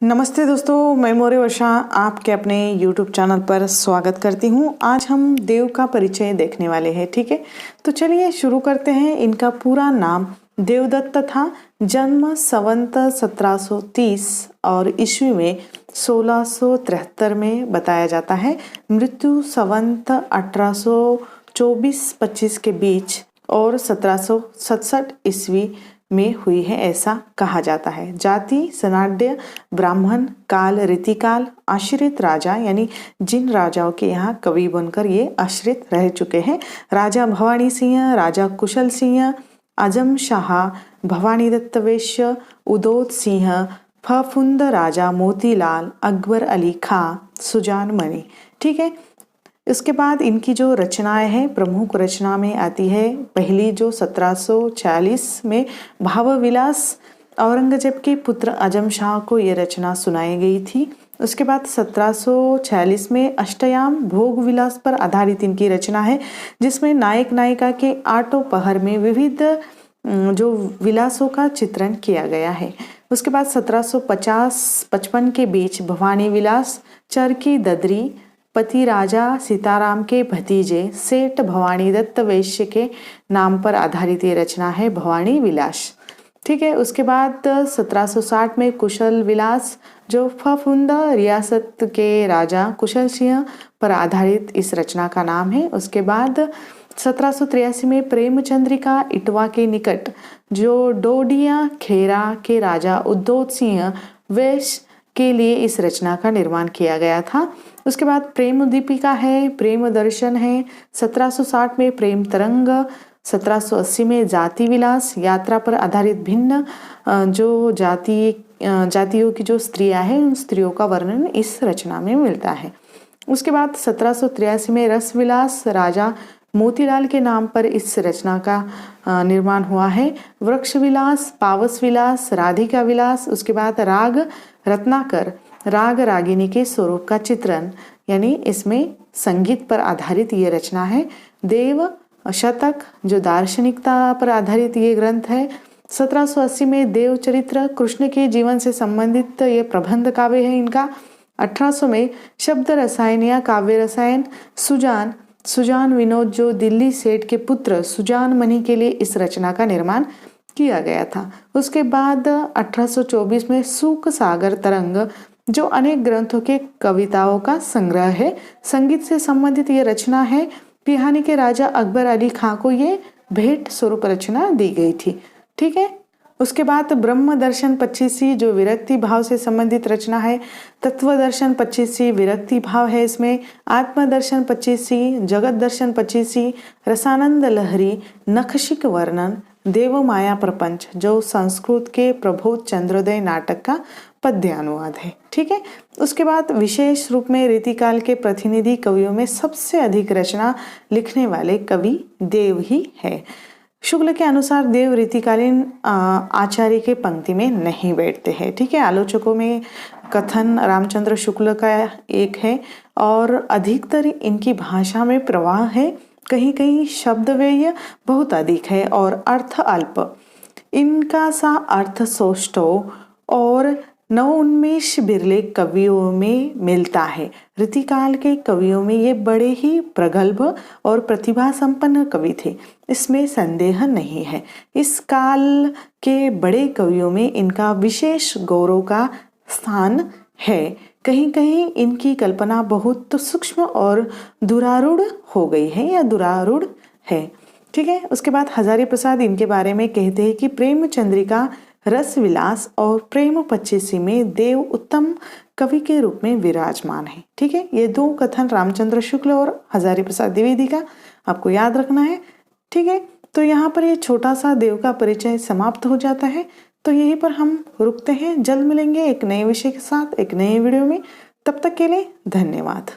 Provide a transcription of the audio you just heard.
नमस्ते दोस्तों, मैं मौर्य वर्षा आपके अपने YouTube चैनल पर स्वागत करती हूँ। आज हम देव का परिचय देखने वाले हैं। ठीक है, तो चलिए शुरू करते हैं। इनका पूरा नाम देवदत्त था। जन्म संवत 1730 और ईस्वी में 1673 में बताया जाता है। मृत्यु संवत 1824-25 के बीच और 1767 ईस्वी में हुई है, ऐसा कहा जाता है। जाति सनाड्य ब्राह्मण, काल रीतिकाल, आश्रित राजा यानी जिन राजाओं के यहाँ कवि बनकर ये आश्रित रह चुके हैं। राजा भवानी सिंह, राजा कुशल सिंह, आजम शाह, भवानी दत्त वैश्य, उदोत सिंह, फफुंद राजा मोतीलाल, अकबर अली खां, सुजान मणि। ठीक है, इसके बाद इनकी जो रचनाएं हैं, प्रमुख रचना में आती है पहली जो 1746 में भाव विलास, औरंगजेब के पुत्र आजम शाह को ये रचना सुनाई गई थी। उसके बाद 1746 में अष्टयाम भोग विलास पर आधारित इनकी रचना है, जिसमें नायक नायिका के आठों पहर में विविध जो विलासों का चित्रण किया गया है। उसके बाद 1750-55 के बीच भवानी विलास, चरकी ददरी, पति राजा सीताराम के भतीजे सेठ भवानी दत्त वैश्य के नाम पर आधारित ये रचना है भवानी विलास। ठीक है, उसके बाद 1760 में कुशल विलास, जो फफुंद रियासत के राजा कुशल सिंह पर आधारित इस रचना का नाम है। उसके बाद 1783 में प्रेमचंद्रिका इटवा के निकट, जो डोडिया खेरा के राजा उद्योत सिंह वैश्य के लिए इस रचना का निर्माण किया गया था। उसके बाद प्रेम दीपिका है, प्रेम दर्शन है। 1760 में प्रेम तरंग, 1780 में जाति विलास, यात्रा पर आधारित भिन्न जो जातियों की जो स्त्रियां हैं, उन स्त्रियों का वर्णन इस रचना में मिलता है। उसके बाद 1783 में रस विलास, राजा मोतीलाल के नाम पर इस रचना का निर्माण हुआ है। वृक्ष विलास, पावस विलास, राधिका विलास। उसके बाद राग रत्नाकर, राग रागिनी के स्वरूप का चित्रण, यानी इसमें संगीत पर आधारित ये रचना है। देव शतक, जो दार्शनिकता पर आधारित ये ग्रंथ है। 1780 में देव चरित्र, कृष्ण के जीवन से संबंधित ये प्रबंध काव्य है इनका। 1800 में शब्द रसायन या काव्य रसायन, सुजान विनोद, जो दिल्ली सेठ के पुत्र सुजान मणि के लिए इस रचना का निर्माण किया गया था। उसके बाद 1824 में सूक सागर तरंग, जो अनेक ग्रंथों के कविताओं का संग्रह है। संगीत से संबंधित ये रचना है। पिहानी के राजा अकबर अली खां को ये भेंट स्वरूप रचना दी गई थी। ठीक है, उसके बाद ब्रह्म दर्शन 25सी, जो विरक्ति भाव से संबंधित रचना है। तत्व दर्शन 25सी, विरक्ति भाव है इसमें। आत्मदर्शन 25सी, जगत दर्शन 25सी, रसानंद लहरी, नखशिक वर्णन, देव माया प्रपंच, जो संस्कृत के प्रबोध चंद्रोदय नाटक का पद्य अनुवाद है। ठीक है, उसके बाद विशेष रूप में रीतिकाल के प्रतिनिधि कवियों में सबसे अधिक रचना लिखने वाले कवि देव ही है। शुक्ल के अनुसार देव रीतिकालीन आचार्य के पंक्ति में नहीं बैठते हैं। ठीक है, आलोचकों में कथन रामचंद्र शुक्ल का एक है और अधिकतर इनकी भाषा में प्रवाह है। कहीं कहीं शब्द व्यय बहुत अधिक है और अर्थ अल्प। इनका सा अर्थ सौष्ठव और नवोन्मेष बिरले कवियों में मिलता है। रीतिकाल के कवियों में ये बड़े ही प्रगल्भ और प्रतिभा संपन्न कवि थे, इसमें संदेह नहीं है। इस काल के बड़े कवियों में इनका विशेष गौरव का स्थान है। कहीं कहीं इनकी कल्पना बहुत सूक्ष्म और दुरारूढ़ हो गई है या दुरारूढ़ है। ठीक है, उसके बाद हजारी प्रसाद इनके बारे में कहते हैं कि प्रेम चंद्रिका, रस विलास और प्रेम 25सी में देव उत्तम कवि के रूप में विराजमान है। ठीक है, ये दो कथन रामचंद्र शुक्ल और हजारी प्रसाद द्विवेदी का आपको याद रखना है। ठीक है, तो यहाँ पर ये छोटा सा देव का परिचय समाप्त हो जाता है। तो यहीं पर हम रुकते हैं। जल्द मिलेंगे एक नए विषय के साथ, एक नए वीडियो में। तब तक के लिए धन्यवाद।